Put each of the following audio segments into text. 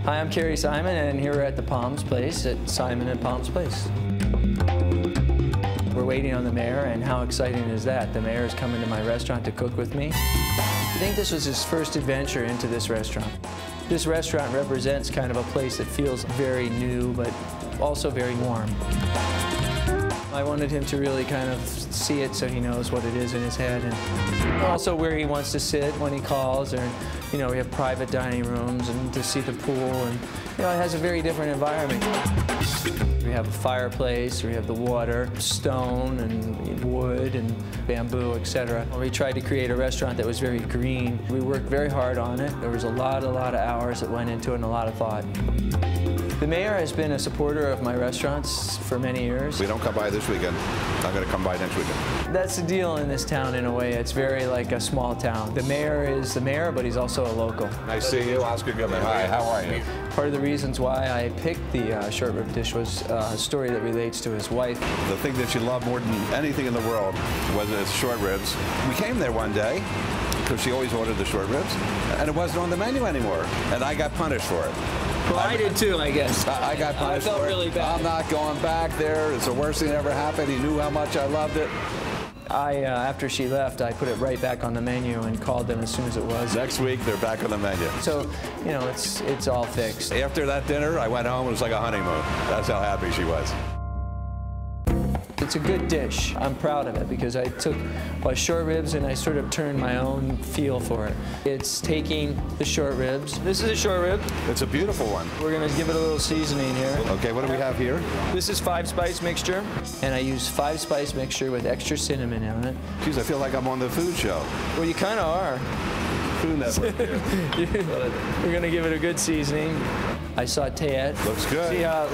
Hi, I'm Kerry Simon, and here we're at the Palms Place at Simon and Palms Place. We're waiting on the mayor, and how exciting is that? The mayor is coming to my restaurant to cook with me. I think this was his first adventure into this restaurant. This restaurant represents kind of a place that feels very new, but also very warm. I wanted him to really kind of see it so he knows what it is in his head, and also where he wants to sit when he calls, or, you know, we have private dining rooms and to see the pool, and, you know, it has a very different environment. We have a fireplace, we have the water, stone and wood and bamboo, etc. We tried to create a restaurant that was very green. We worked very hard on it. There was a lot of hours that went into it and a lot of thought. The mayor has been a supporter of my restaurants for many years. We don't come by this weekend. I'm going to come by next weekend. That's the deal in this town in a way. It's very like a small town. The mayor is the mayor, but he's also a local. Nice to see you, Oscar Goodman. Hi, how are you? Part of the reasons why I picked the short rib dish was a story that relates to his wife. The thing that she loved more than anything in the world was the short ribs. We came there one day because she always ordered the short ribs, and it wasn't on the menu anymore, and I got punished for it. Well, I did too, I guess. I got punished for it. I felt really bad. I'm not going back there. It's the worst thing that ever happened. He knew how much I loved it. After she left, I put it right back on the menu and called them as soon as it was. Next week, they're back on the menu. So, you know, it's all fixed. After that dinner, I went home. It was like a honeymoon. That's how happy she was. It's a good dish. I'm proud of it because I took my short ribs and I sort of turned my own feel for it. It's taking the short ribs. This is a short rib. It's a beautiful one. We're going to give it a little seasoning here. Okay, what do we have here? This is 5-spice mixture, and I use 5-spice mixture with extra cinnamon in it. Geez, I feel like I'm on the food show. Well, you kind of are. Food Network. We're going to give it a good seasoning. I saute it. Looks good. See how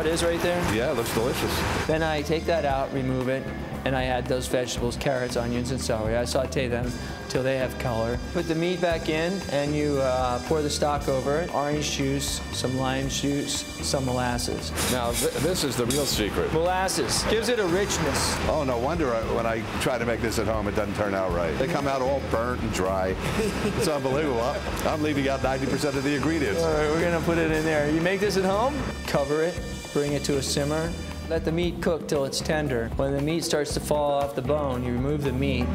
it is right there? Yeah, it looks delicious. Then I take that out, remove it, and I add those vegetables, carrots, onions, and celery. I saute them till they have color. Put the meat back in, and you pour the stock over it. Orange juice, some lime juice, some molasses. Now, this is the real secret. Molasses gives it a richness. Oh, no wonder when I try to make this at home, it doesn't turn out right. They come out all burnt and dry. It's unbelievable. I'm leaving out 90% of the ingredients. All right, we're going to put it in there. You make this at home, cover it, bring it to a simmer. Let the meat cook till it's tender. When the meat starts to fall off the bone, you remove the meat.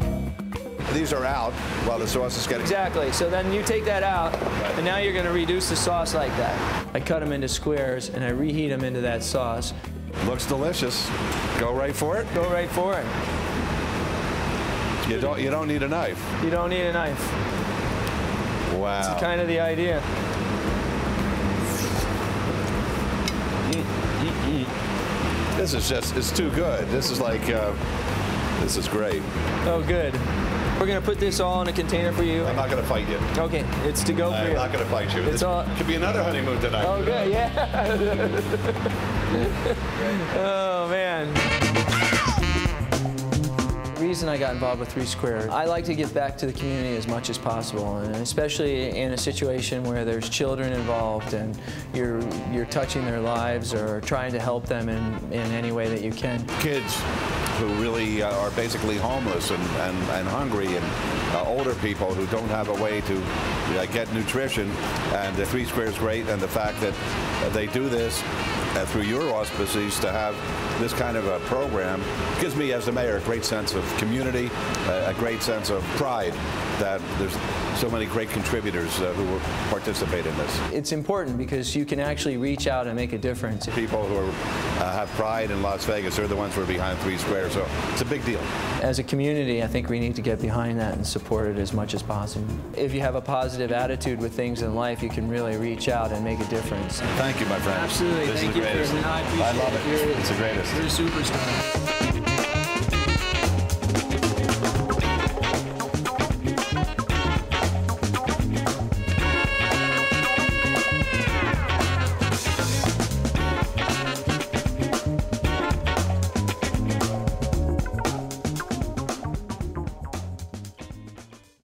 These are out while the sauce is getting... Exactly. So then you take that out, and now you're going to reduce the sauce like that. I cut them into squares, and I reheat them into that sauce. Looks delicious. Go right for it? Go right for it. You don't need a knife. You don't need a knife. Wow. That's kind of the idea. This is just, it's too good. This is like, this is great. Oh, good. We're going to put this all in a container for you. I'm not going to fight you. Okay, it's to go for you. I'm not going to fight you. It's all... Could be another honeymoon tonight. Oh, good, yeah. Oh, man. The reason I got involved with 3 Squared, I like to give back to the community as much as possible, and especially in a situation where there's children involved and you're touching their lives or trying to help them in any way that you can. Kids who really are basically homeless and hungry, and older people who don't have a way to get nutrition, and the 3 Squared is great, and the fact that they do this through your auspices to have this kind of a program gives me, as the mayor, a great sense of community, a great sense of pride that there's so many great contributors who will participate in this. It's important because you can actually reach out and make a difference. People who have pride in Las Vegas, they're the ones who are behind 3 Squared, so it's a big deal. As a community, I think we need to get behind that and support it as much as possible. If you have a positive attitude with things in life, you can really reach out and make a difference. Thank you, my friend. Absolutely. This Thank is the you greatest. for it. I appreciate I love it. It's the greatest. You're a superstar.